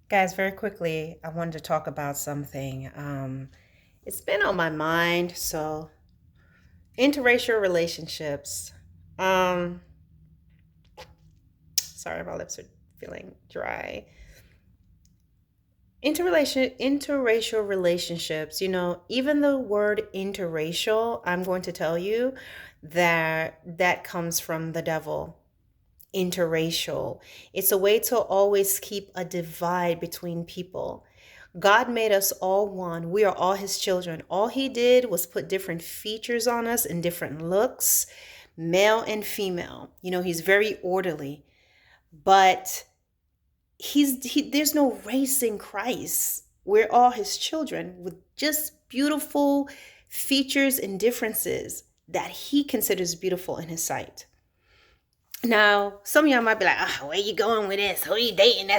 Guys, very quickly, I wanted to talk about something. It's been on my mind. So, interracial relationships. Um, Sorry, my lips are feeling dry. Interracial relationships. Even the word interracial, I'm going to tell you that that comes from the devil. Interracial. It's a way to always keep a divide between people. God made us all one. We are all his children. All he did was put different features on us and different looks, male and female. He's very orderly, but there's no race in Christ. We're all his children with just beautiful features and differences that he considers beautiful in his sight. Now, some of y'all might be like, where you going with this? Who are you dating?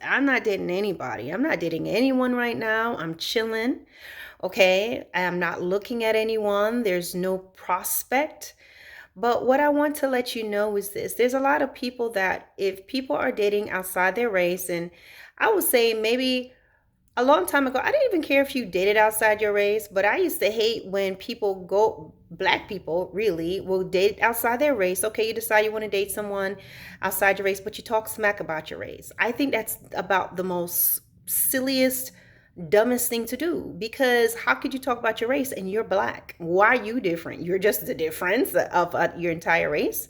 I'm not dating anybody. I'm not dating anyone right now. I'm chilling. Okay. I'm not looking at anyone. There's no prospect. But what I want to let you know is this. There's a lot of people that if people are dating outside their race, and I would say maybe a long time ago, I didn't even care if you dated outside your race, but I used to hate when black people really will date outside their race. Okay, you decide you want to date someone outside your race, but you talk smack about your race. I think that's about the most silliest, dumbest thing to do, because how could you talk about your race and you're black? Why are you different? You're just the difference of your entire race.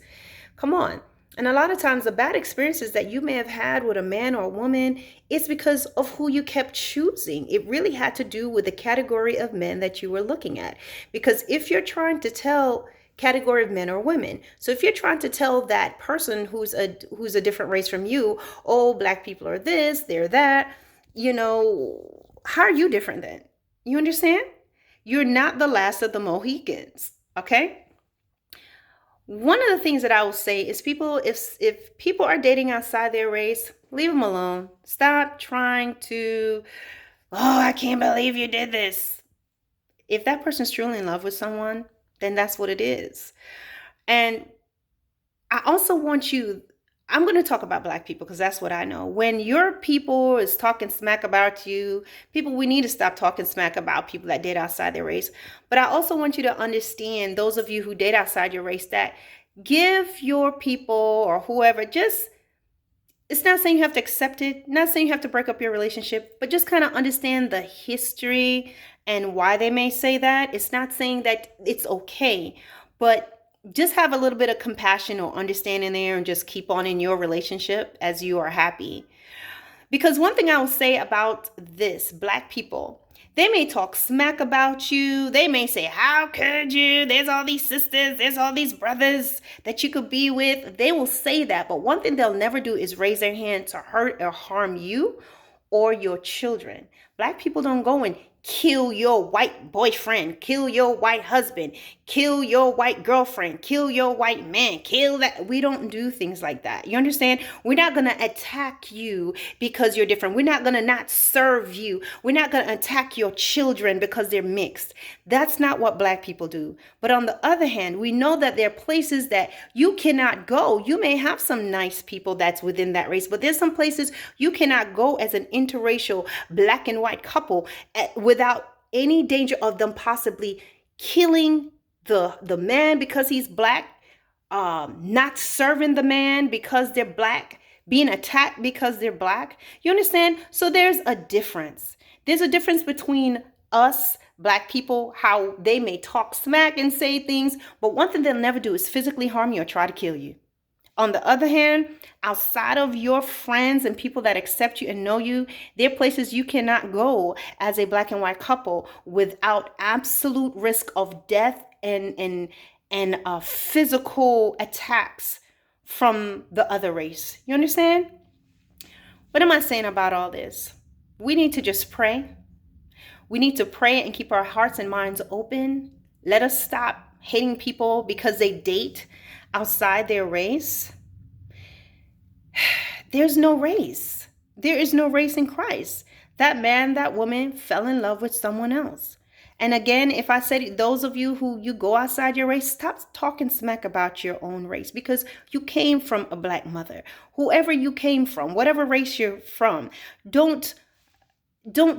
Come on. And a lot of times, the bad experiences that you may have had with a man or a woman, it's because of who you kept choosing. It really had to do with the category of men that you were looking at. Because if you're trying to tell category of men or women, so if you're trying to tell that person who's a different race from you, oh, black people are this, they're that, how are you different then? You understand? You're not the last of the Mohicans, okay? One of the things that I will say is if people are dating outside their race, leave them alone. Stop trying to, oh, I can't believe you did this. If that person's truly in love with someone, then that's what it is. And I also want you, I'm going to talk about black people because that's what I know. When your people is talking smack about you, people, we need to stop talking smack about people that date outside their race. But I also want you to understand, those of you who date outside your race, that give your people or whoever, just, it's not saying you have to accept it, not saying you have to break up your relationship, but just kind of understand the history and why they may say that. It's not saying that it's okay, but just have a little bit of compassion or understanding there and just keep on in your relationship as you are happy. Because one thing I will say about this, black people, they may talk smack about you. They may say, how could you? There's all these sisters, there's all these brothers that you could be with. They will say that. But one thing they'll never do is raise their hand to hurt or harm you or your children. Black people don't go and kill your white boyfriend, kill your white husband, kill your white girlfriend, kill your white man, kill that. We don't do things like that. You understand? We're not going to attack you because you're different. We're not going to not serve you. We're not going to attack your children because they're mixed. That's not what black people do. But on the other hand, we know that there are places that you cannot go. You may have some nice people that's within that race, but there's some places you cannot go as an interracial black and white couple without any danger of them possibly killing the man because he's black, not serving the man because they're black, being attacked because they're black. You understand? So there's a difference. There's a difference between us, black people, how they may talk smack and say things, but one thing they'll never do is physically harm you or try to kill you. On the other hand, outside of your friends and people that accept you and know you, there are places you cannot go as a black and white couple without absolute risk of death and physical attacks from the other race. You understand? What am I saying about all this? We need to just pray. We need to pray and keep our hearts and minds open. Let us stop hating people because they date outside their race. There's no race. There is no race in Christ. That man, that woman fell in love with someone else. And again, if I said those of you who you go outside your race, stop talking smack about your own race, because you came from a black mother. Whoever you came from, whatever race you're from, don't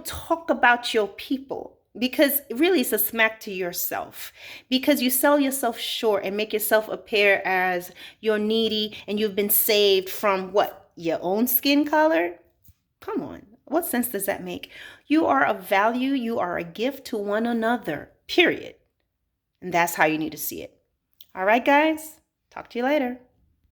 talk about your people, because really it's a smack to yourself, because you sell yourself short and make yourself appear as you're needy and you've been saved from what? Your own skin color? Come on. What sense does that make? You are of value. You are a gift to one another, period. And that's how you need to see it. All right, guys. Talk to you later.